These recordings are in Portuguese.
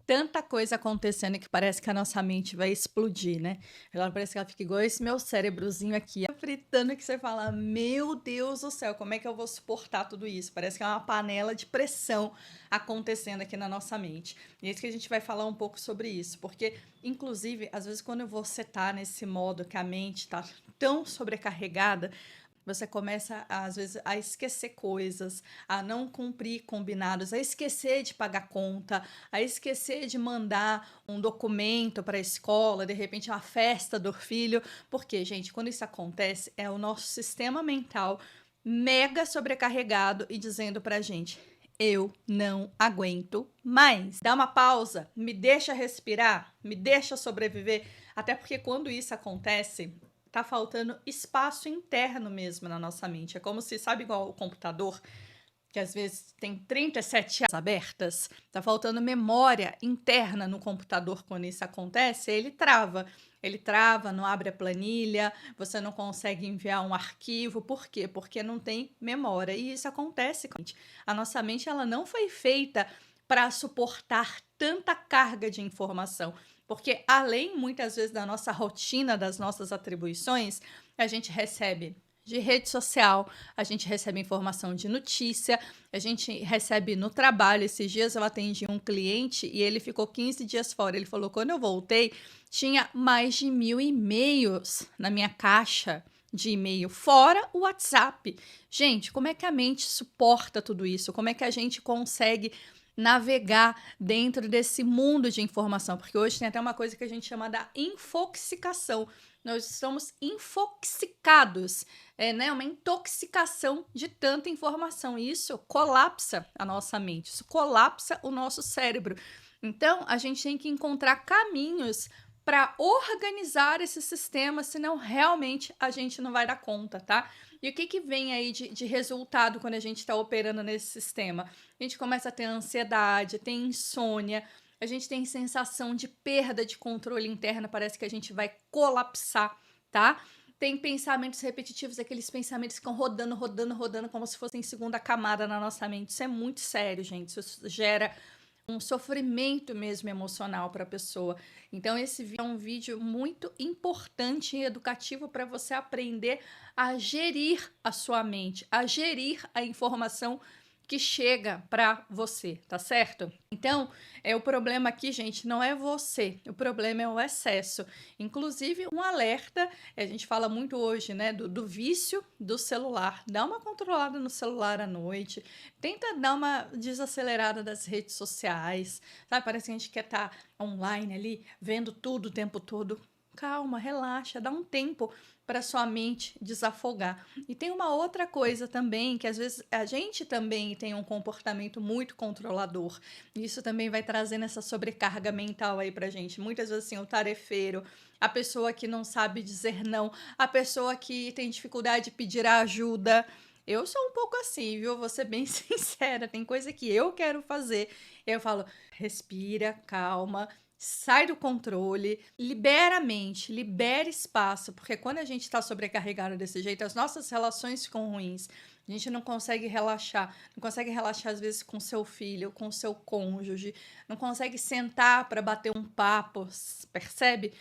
tanta coisa acontecendo que parece que a nossa mente vai explodir, né? Agora parece que ela fica igual esse meu cérebrozinho aqui, fritando, que você fala, meu Deus do céu, como é que eu vou suportar tudo isso? Parece que é uma panela de pressão acontecendo aqui na nossa mente. E é isso que a gente vai falar um pouco sobre isso, porque, inclusive, às vezes quando você tá nesse modo que a mente tá tão sobrecarregada, você começa, às vezes, a esquecer coisas, a não cumprir combinados, a esquecer de pagar conta, a esquecer de mandar um documento para a escola, de repente uma festa do filho. Porque, gente, quando isso acontece, é o nosso sistema mental mega sobrecarregado e dizendo pra gente: eu não aguento mais. Dá uma pausa, me deixa respirar, me deixa sobreviver. Até porque quando isso acontece, tá faltando espaço interno mesmo na nossa mente. É como se, sabe, igual o computador, que às vezes tem 37 abas abertas, tá faltando memória interna no computador quando isso acontece, ele trava. Ele trava, não abre a planilha, você não consegue enviar um arquivo. Por quê? Porque não tem memória. E isso acontece com a gente. A nossa mente, ela não foi feita para suportar tanta carga de informação. Porque além, muitas vezes, da nossa rotina, das nossas atribuições, a gente recebe de rede social, a gente recebe informação de notícia, a gente recebe no trabalho. Esses dias eu atendi um cliente e ele ficou 15 dias fora. Ele falou, quando eu voltei, tinha mais de 1.000 e-mails na minha caixa de e-mail, fora o WhatsApp. Gente, como é que a mente suporta tudo isso? Como é que a gente consegue navegar dentro desse mundo de informação? Porque hoje tem até uma coisa que a gente chama da infoxicação. Nós estamos infoxicados, né? Uma intoxicação de tanta informação. E isso colapsa a nossa mente, isso colapsa o nosso cérebro. Então, a gente tem que encontrar caminhos para organizar esse sistema, senão realmente a gente não vai dar conta, tá? E o que vem aí de resultado quando a gente está operando nesse sistema? A gente começa a ter ansiedade, tem insônia, a gente tem sensação de perda de controle interno, parece que a gente vai colapsar, tá? Tem pensamentos repetitivos, aqueles pensamentos que ficam rodando, rodando, rodando, como se fossem segunda camada na nossa mente. Isso é muito sério, gente. Isso gera um sofrimento mesmo emocional para a pessoa. Então, esse vídeo é um vídeo muito importante e educativo para você aprender a gerir a sua mente, a gerir a informação que chega para você, tá certo? Então, o problema aqui, gente, não é você, o problema é o excesso. Inclusive, um alerta, a gente fala muito hoje, né, do vício do celular. Dá uma controlada no celular à noite, tenta dar uma desacelerada das redes sociais, sabe? Parece que a gente quer estar online ali, vendo tudo o tempo todo. Calma, relaxa, dá um tempo para sua mente desafogar. E tem uma outra coisa também, que às vezes a gente também tem um comportamento muito controlador. E isso também vai trazendo essa sobrecarga mental aí pra gente. Muitas vezes assim, o tarefeiro, a pessoa que não sabe dizer não, a pessoa que tem dificuldade de pedir ajuda. Eu sou um pouco assim, viu? Vou ser bem sincera. Tem coisa que eu quero fazer. Eu falo, respira, calma, sai do controle, libera a mente, libera espaço, porque quando a gente está sobrecarregado desse jeito, as nossas relações ficam ruins. A gente não consegue relaxar às vezes com seu filho, com seu cônjuge, não consegue sentar para bater um papo, percebe?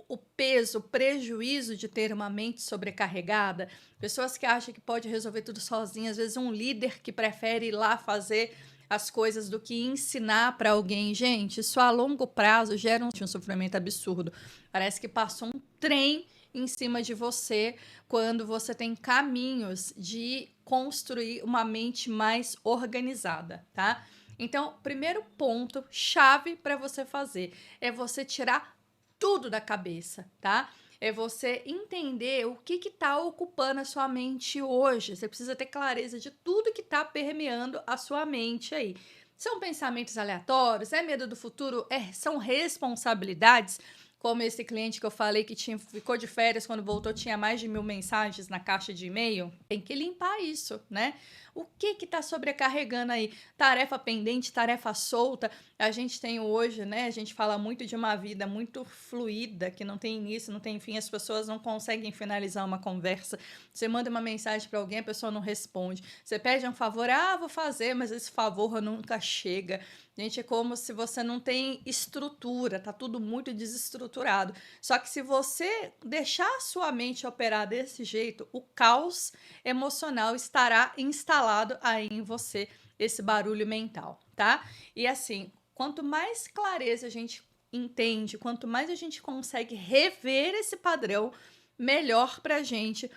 O peso, o prejuízo de ter uma mente sobrecarregada, pessoas que acham que pode resolver tudo sozinha, às vezes um líder que prefere ir lá fazer as coisas do que ensinar para alguém. Gente, isso a longo prazo gera um sofrimento absurdo. Parece que passou um trem em cima de você quando você tem caminhos de construir uma mente mais organizada, tá? Então, primeiro ponto chave para você fazer é você tirar tudo da cabeça, tá? É você entender o que está ocupando a sua mente hoje. Você precisa ter clareza de tudo que está permeando a sua mente aí. São pensamentos aleatórios? É medo do futuro? São responsabilidades? Como esse cliente que eu falei que ficou de férias, quando voltou tinha mais de 1.000 mensagens na caixa de e-mail. Tem que limpar isso, né? O que está sobrecarregando aí? Tarefa pendente, tarefa solta. A gente tem hoje, né? A gente fala muito de uma vida muito fluida, que não tem início, não tem fim, as pessoas não conseguem finalizar uma conversa. Você manda uma mensagem para alguém, a pessoa não responde. Você pede um favor, vou fazer, mas esse favor nunca chega. Gente, é como se você não tem estrutura, tá tudo muito desestruturado. Só que se você deixar a sua mente operar desse jeito, o caos emocional estará instalado aí em você, esse barulho mental, tá? E assim, quanto mais clareza a gente entende, quanto mais a gente consegue rever esse padrão, melhor pra gente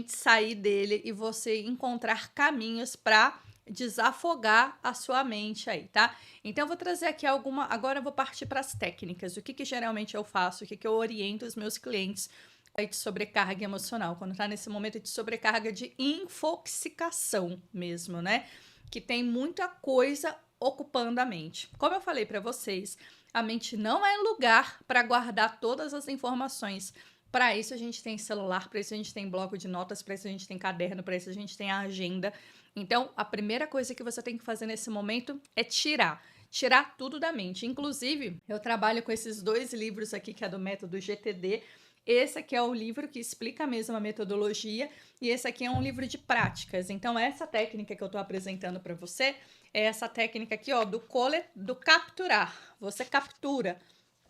sair dele e você encontrar caminhos para desafogar a sua mente aí, tá? Então eu vou trazer aqui agora eu vou partir para as técnicas. O que geralmente eu faço, o que eu oriento os meus clientes de sobrecarga emocional, quando tá nesse momento de sobrecarga de infoxicação mesmo, né? Que tem muita coisa ocupando a mente. Como eu falei para vocês, a mente não é lugar para guardar todas as informações. Para isso a gente tem celular, para isso a gente tem bloco de notas, para isso a gente tem caderno, para isso a gente tem a agenda. Então, a primeira coisa que você tem que fazer nesse momento é tirar tudo da mente. Inclusive, eu trabalho com esses 2 livros aqui, que é do método GTD. Esse aqui é o livro que explica a mesma metodologia e esse aqui é um livro de práticas. Então, essa técnica que eu estou apresentando para você é essa técnica aqui, ó, do capturar. Você captura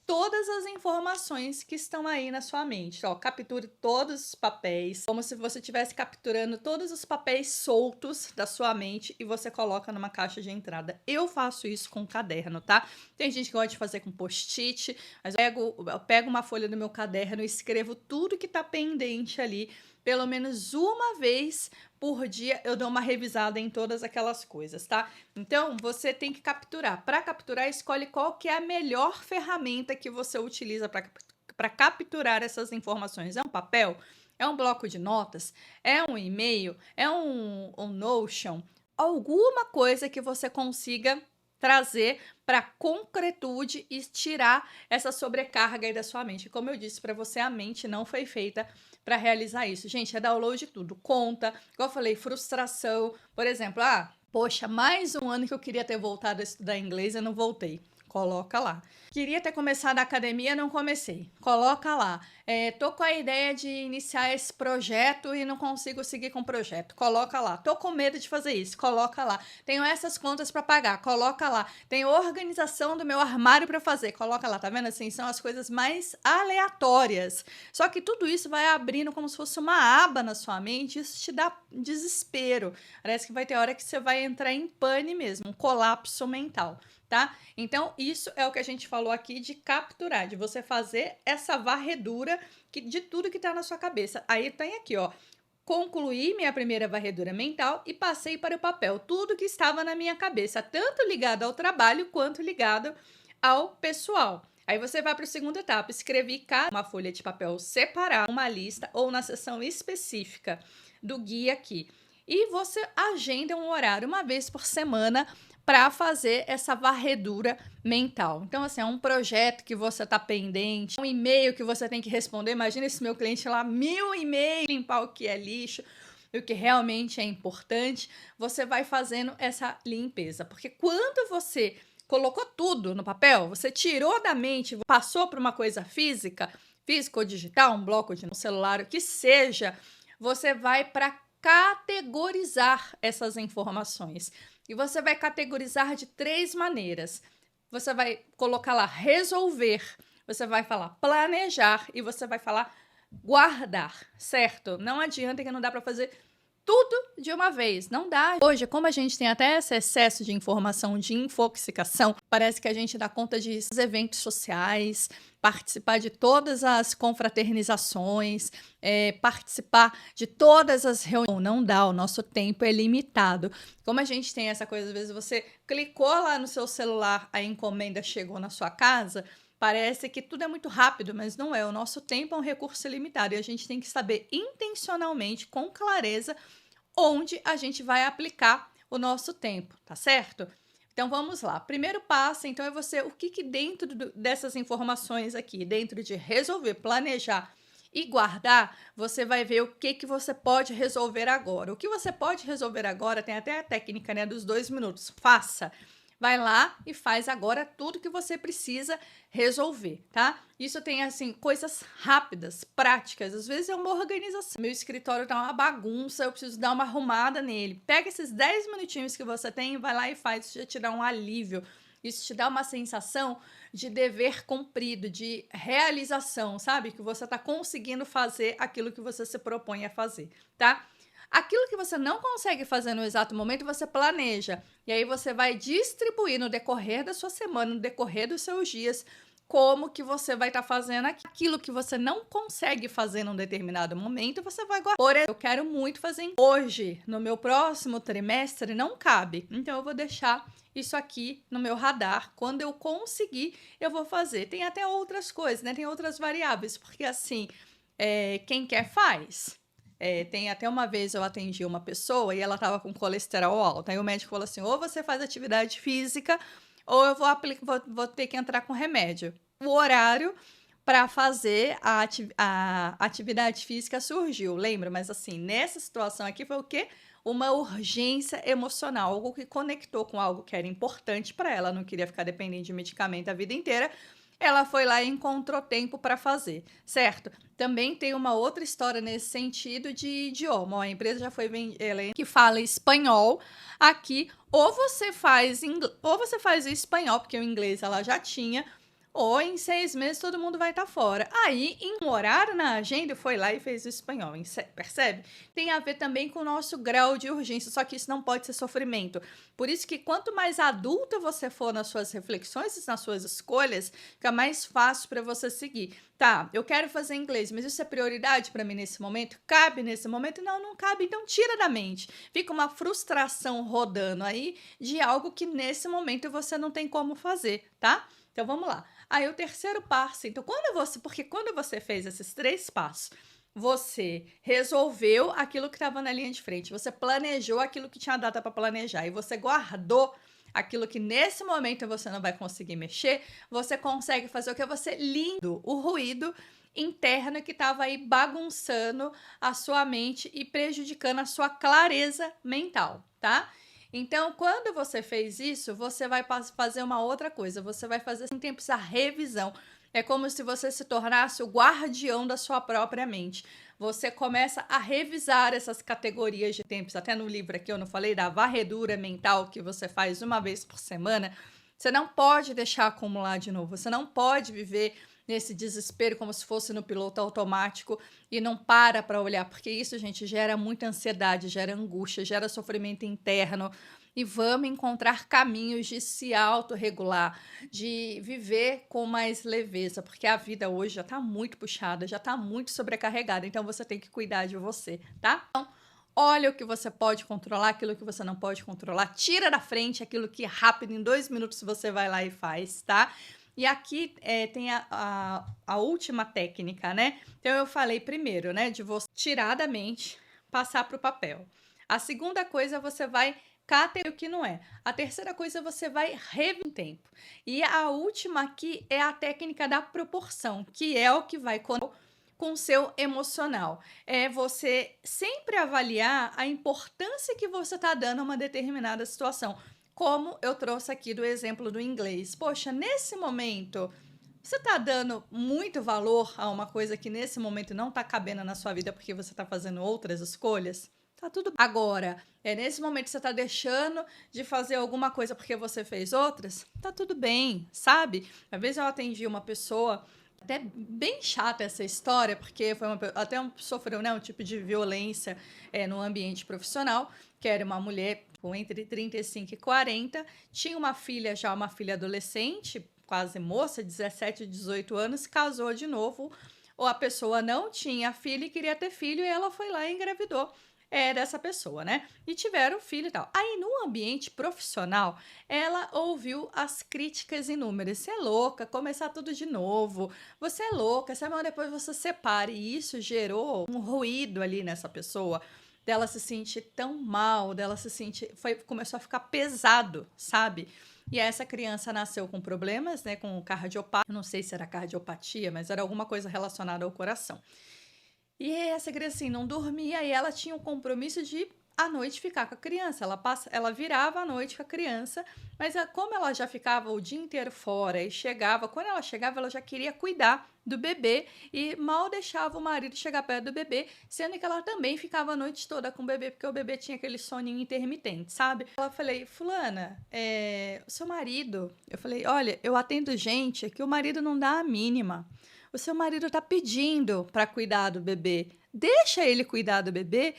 todas as informações que estão aí na sua mente. Ó, capture todos os papéis, como se você estivesse capturando todos os papéis soltos da sua mente e você coloca numa caixa de entrada. Eu faço isso com caderno, tá? Tem gente que gosta de fazer com post-it, mas eu pego uma folha do meu caderno e escrevo tudo que tá pendente ali. Pelo menos uma vez por dia eu dou uma revisada em todas aquelas coisas, tá? Então, você tem que capturar. Para capturar, escolhe qual que é a melhor ferramenta que você utiliza para capturar essas informações. É um papel? É um bloco de notas? É um e-mail? É um Notion? Alguma coisa que você consiga trazer para concretude e tirar essa sobrecarga aí da sua mente. Como eu disse para você, a mente não foi feita para realizar isso. Gente, é download de tudo. Conta, igual eu falei, frustração. Por exemplo, poxa, mais um ano que eu queria ter voltado a estudar inglês e não voltei. Coloca lá. Queria ter começado a academia, não comecei. Coloca lá. Tô com a ideia de iniciar esse projeto e não consigo seguir com o projeto. Coloca lá. Tô com medo de fazer isso. Coloca lá. Tenho essas contas para pagar. Coloca lá. Tenho organização do meu armário para fazer. Coloca lá. Tá vendo assim? São as coisas mais aleatórias. Só que tudo isso vai abrindo como se fosse uma aba na sua mente. Isso te dá desespero. Parece que vai ter hora que você vai entrar em pane mesmo, um colapso mental. Tá? Então, isso é o que a gente falou aqui de capturar, de você fazer essa varredura de tudo que tá na sua cabeça. Aí tem aqui, ó, concluí minha primeira varredura mental e passei para o papel tudo que estava na minha cabeça, tanto ligado ao trabalho quanto ligado ao pessoal. Aí você vai para a segunda etapa, escrevi uma folha de papel separada, uma lista ou na seção específica do guia aqui. E você agenda um horário uma vez por semana para fazer essa varredura mental. Então, assim, é um projeto que você está pendente, um e-mail que você tem que responder. Imagina esse meu cliente lá, 1000 e-mails, limpar o que é lixo, o que realmente é importante. Você vai fazendo essa limpeza, porque quando você colocou tudo no papel, você tirou da mente, passou para uma coisa física ou digital, um bloco de um celular, o que seja, você vai para categorizar essas informações. E você vai categorizar de 3 maneiras. Você vai colocar lá resolver, você vai falar planejar e você vai falar guardar, certo? Não adianta que não dá para fazer tudo de uma vez, não dá. Hoje, como a gente tem até esse excesso de informação, de infoxicação, parece que a gente dá conta de eventos sociais, participar de todas as confraternizações, participar de todas as reuniões. Não dá, o nosso tempo é limitado. Como a gente tem essa coisa, às vezes você clicou lá no seu celular, a encomenda chegou na sua casa, parece que tudo é muito rápido, mas não é. O nosso tempo é um recurso limitado e a gente tem que saber intencionalmente, com clareza, onde a gente vai aplicar o nosso tempo, tá certo? Então vamos lá. Primeiro passo, então, é você, o que dentro dessas informações aqui, dentro de resolver, planejar e guardar, você vai ver o que você pode resolver agora. O que você pode resolver agora, tem até a técnica, né, dos 2 minutos. Faça. Vai lá e faz agora tudo que você precisa resolver, tá? Isso tem, assim, coisas rápidas, práticas. Às vezes é uma organização. Meu escritório tá uma bagunça, eu preciso dar uma arrumada nele. Pega esses 10 minutinhos que você tem, vai lá e faz. Isso já te dá um alívio. Isso te dá uma sensação de dever cumprido, de realização, sabe? Que você tá conseguindo fazer aquilo que você se propõe a fazer, tá? Aquilo que você não consegue fazer no exato momento, você planeja. E aí você vai distribuir no decorrer da sua semana, no decorrer dos seus dias, como que você vai estar fazendo aquilo que você não consegue fazer num determinado momento, você vai guardar. Por exemplo, eu quero muito fazer hoje, no meu próximo trimestre, não cabe. Então eu vou deixar isso aqui no meu radar. Quando eu conseguir, eu vou fazer. Tem até outras coisas, né? Tem outras variáveis, porque assim, quem quer faz. Tem até uma vez eu atendi uma pessoa e ela estava com colesterol alto. Aí o médico falou assim: ou você faz atividade física, ou eu vou ter que entrar com remédio. O horário para fazer a atividade física surgiu, lembra? Mas assim, nessa situação aqui foi o quê? Uma urgência emocional, algo que conectou com algo que era importante para ela, não queria ficar dependente de medicamento a vida inteira. Ela foi lá e encontrou tempo para fazer, certo? Também tem uma outra história nesse sentido de idioma. A empresa já foi ela que fala espanhol aqui, ou você faz espanhol, porque o inglês ela já tinha, ou em 6 meses todo mundo vai estar fora. Aí, em um horário na agenda, foi lá e fez o espanhol, percebe? Tem a ver também com o nosso grau de urgência, só que isso não pode ser sofrimento. Por isso que quanto mais adulta você for nas suas reflexões e nas suas escolhas, fica mais fácil para você seguir. Tá, eu quero fazer inglês, mas isso é prioridade para mim nesse momento? Cabe nesse momento? Não, não cabe, então tira da mente. Fica uma frustração rodando aí de algo que nesse momento você não tem como fazer, tá? Então vamos lá. Aí o terceiro passo, então, porque quando você fez esses 3 passos, você resolveu aquilo que estava na linha de frente, você planejou aquilo que tinha data para planejar e você guardou aquilo que nesse momento você não vai conseguir mexer, você consegue fazer o que? Você lindo o ruído interno que estava aí bagunçando a sua mente e prejudicando a sua clareza mental, tá? Então, quando você fez isso, você vai fazer uma outra coisa. Você vai fazer em tempos a revisão. É como se você se tornasse o guardião da sua própria mente. Você começa a revisar essas categorias de tempos. Até no livro aqui eu não falei da varredura mental que você faz uma vez por semana. Você não pode deixar acumular de novo. Você não pode viver nesse desespero como se fosse no piloto automático e não para olhar, porque isso, gente, gera muita ansiedade, gera angústia, gera sofrimento interno. E vamos encontrar caminhos de se autorregular, de viver com mais leveza, porque a vida hoje já está muito puxada, já está muito sobrecarregada, então você tem que cuidar de você, tá? Então, olha o que você pode controlar, aquilo que você não pode controlar, tira da frente aquilo que rápido, em 2 minutos você vai lá e faz, tá? E aqui tem a última técnica, né? Então, eu falei primeiro, né? De você tirar da mente, passar para o papel. A segunda coisa, você vai categorizar o que não é. A terceira coisa, você vai rever o tempo. E a última aqui é a técnica da proporção, que é o que vai com o seu emocional. É você sempre avaliar a importância que você está dando a uma determinada situação. Como eu trouxe aqui do exemplo do inglês. Poxa, nesse momento, você está dando muito valor a uma coisa que nesse momento não está cabendo na sua vida porque você está fazendo outras escolhas? Tá tudo bem. Agora, nesse momento você está deixando de fazer alguma coisa porque você fez outras? Tá tudo bem, sabe? Uma vez eu atendi uma pessoa, até bem chata essa história, porque foi sofreu, né, um tipo de violência no ambiente profissional, que era uma mulher com entre 35 e 40, tinha uma filha adolescente, quase moça, 17, 18 anos, casou de novo, ou a pessoa não tinha filho e queria ter filho, e ela foi lá e engravidou dessa pessoa, né? E tiveram filho e tal. Aí, no ambiente profissional, ela ouviu as críticas inúmeras. Você é louca, começar tudo de novo. Você é louca, semana depois você separa. E isso gerou um ruído ali nessa pessoa, dela se sentir tão mal, começou a ficar pesado, sabe? E essa criança nasceu com problemas, né? Com cardiopatia. Não sei se era cardiopatia, mas era alguma coisa relacionada ao coração. E essa criança, assim, não dormia e ela tinha o compromisso de à noite ficar com a criança. Ela virava à noite com a criança, mas como ela já ficava o dia inteiro fora e chegava, quando ela chegava, ela já queria cuidar do bebê e mal deixava o marido chegar perto do bebê, sendo que ela também ficava a noite toda com o bebê, porque o bebê tinha aquele soninho intermitente, sabe? Ela falei, fulana, o seu marido, eu falei, olha, eu atendo gente que o marido não dá a mínima. O seu marido tá pedindo para cuidar do bebê. Deixa ele cuidar do bebê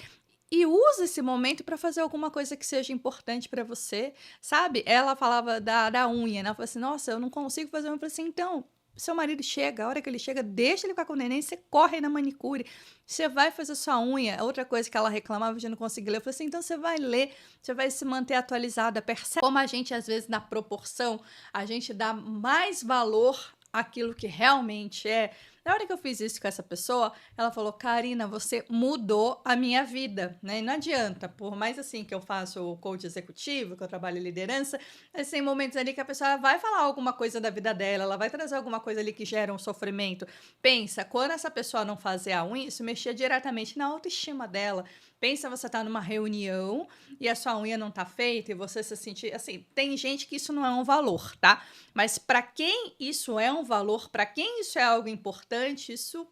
e usa esse momento para fazer alguma coisa que seja importante para você, sabe? Ela falava da unha, né? Ela falou assim: Nossa, eu não consigo fazer unha. Eu falei assim: Então, seu marido chega, a hora que ele chega, deixa ele ficar com o neném, você corre na manicure, você vai fazer sua unha. Outra coisa que ela reclamava de não conseguir ler, eu falei assim: Então, você vai ler, você vai se manter atualizada, percebe como a gente, às vezes, na proporção, a gente dá mais valor àquilo que realmente é. Na hora que eu fiz isso com essa pessoa, ela falou: Karina, você mudou a minha vida, né? E não adianta, por mais assim que eu faço o coach executivo, que eu trabalho em liderança, mas tem momentos ali que a pessoa vai falar alguma coisa da vida dela, ela vai trazer alguma coisa ali que gera um sofrimento. Pensa, quando essa pessoa não fazia a unha, isso mexia diretamente na autoestima dela. Pensa, você tá numa reunião e a sua unha não tá feita e você se sentir assim, tem gente que isso não é um valor, tá? Mas para quem isso é um valor, para quem isso é algo importante, isso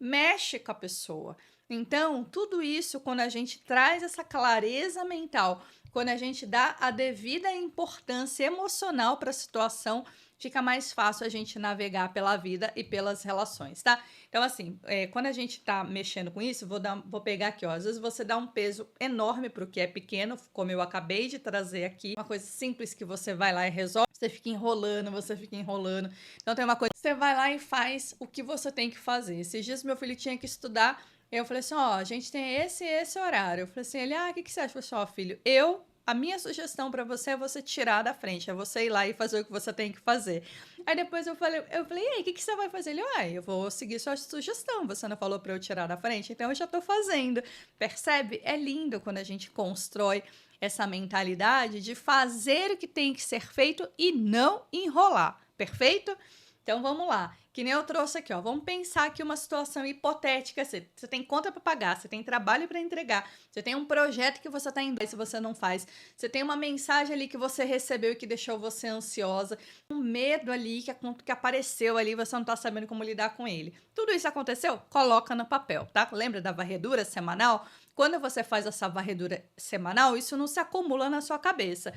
mexe com a pessoa. Então, tudo isso, quando a gente traz essa clareza mental, quando a gente dá a devida importância emocional para a situação, fica mais fácil a gente navegar pela vida e pelas relações, tá? Então, assim, quando a gente tá mexendo com isso, vou pegar aqui, ó. Às vezes você dá um peso enorme pro que é pequeno, como eu acabei de trazer aqui, uma coisa simples que você vai lá e resolve, você fica enrolando, você fica enrolando. Então, tem uma coisa, você vai lá e faz o que você tem que fazer. Esses dias meu filho tinha que estudar, eu falei assim, ó, a gente tem esse horário. Eu falei assim, ele, o que você acha? Eu falei assim, ó, filho, a minha sugestão para você é você tirar da frente, é você ir lá e fazer o que você tem que fazer. Aí depois eu falei, e aí, o que você vai fazer? Ele, eu vou seguir sua sugestão, você não falou para eu tirar da frente, então eu já tô fazendo. Percebe? É lindo quando a gente constrói essa mentalidade de fazer o que tem que ser feito e não enrolar. Perfeito? Então vamos lá. Que nem eu trouxe aqui, ó. Vamos pensar aqui uma situação hipotética. Você tem conta para pagar, você tem trabalho para entregar, você tem um projeto que você está indo se você não faz, você tem uma mensagem ali que você recebeu e que deixou você ansiosa, um medo ali que apareceu ali, você não está sabendo como lidar com ele. Tudo isso aconteceu? Coloca no papel, tá? Lembra da varredura semanal? Quando você faz essa varredura semanal, isso não se acumula na sua cabeça.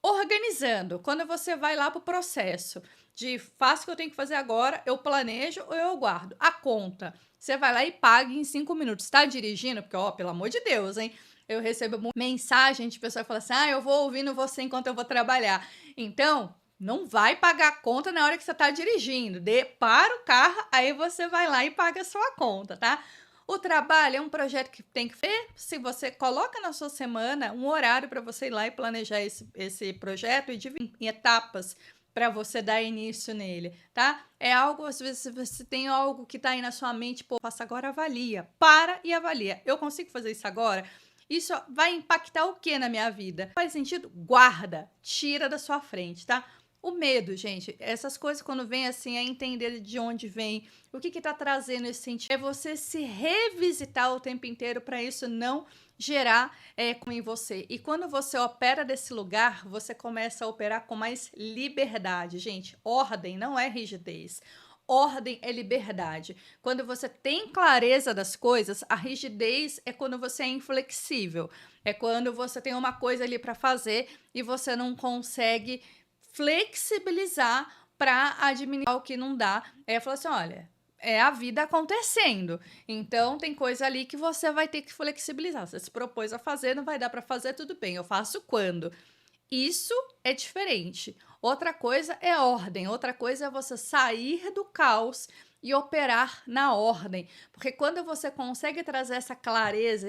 Organizando, quando você vai lá para o processo de faço o que eu tenho que fazer agora, eu planejo ou eu guardo. A conta, você vai lá e paga em 5 minutos. Está dirigindo? Porque, ó, pelo amor de Deus, hein? Eu recebo mensagem de pessoa que fala assim, eu vou ouvindo você enquanto eu vou trabalhar. Então, não vai pagar a conta na hora que você está dirigindo. Para o carro, aí você vai lá e paga a sua conta, tá? O trabalho é um projeto que tem que ver se você coloca na sua semana um horário para você ir lá e planejar esse projeto e dividir em etapas para você dar início nele, tá? É algo, às vezes, se você tem algo que tá aí na sua mente, faça agora, avalia. Para e avalia. Eu consigo fazer isso agora? Isso vai impactar o que na minha vida? Faz sentido? Guarda, tira da sua frente, tá? O medo, gente, essas coisas quando vem assim, é entender de onde vem, o que tá trazendo esse sentido, é você se revisitar o tempo inteiro para isso não gerar em você. E quando você opera desse lugar, você começa a operar com mais liberdade. Gente, ordem não é rigidez. Ordem é liberdade. Quando você tem clareza das coisas, a rigidez é quando você é inflexível. É quando você tem uma coisa ali para fazer e você não consegue flexibilizar para administrar o que não dá. Falar assim, olha, é a vida acontecendo. Então, tem coisa ali que você vai ter que flexibilizar. Você se propôs a fazer, não vai dar para fazer, tudo bem. Eu faço quando? Isso é diferente. Outra coisa é ordem. Outra coisa é você sair do caos e operar na ordem. Porque quando você consegue trazer essa clareza,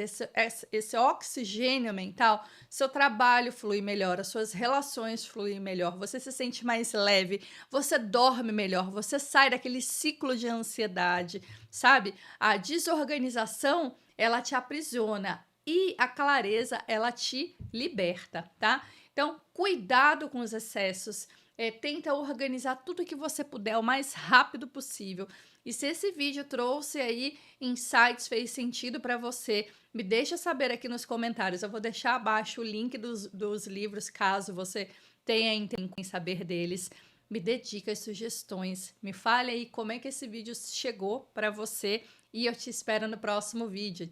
esse oxigênio mental, seu trabalho flui melhor, as suas relações fluem melhor, você se sente mais leve, você dorme melhor, você sai daquele ciclo de ansiedade, sabe? A desorganização, ela te aprisiona e a clareza, ela te liberta, tá? Então, cuidado com os excessos. Tenta organizar tudo que você puder o mais rápido possível. E se esse vídeo trouxe aí insights, fez sentido para você, me deixa saber aqui nos comentários. Eu vou deixar abaixo o link dos livros, caso você tenha interesse em saber deles. Me dê dicas, sugestões. Me fale aí como é que esse vídeo chegou para você e eu te espero no próximo vídeo.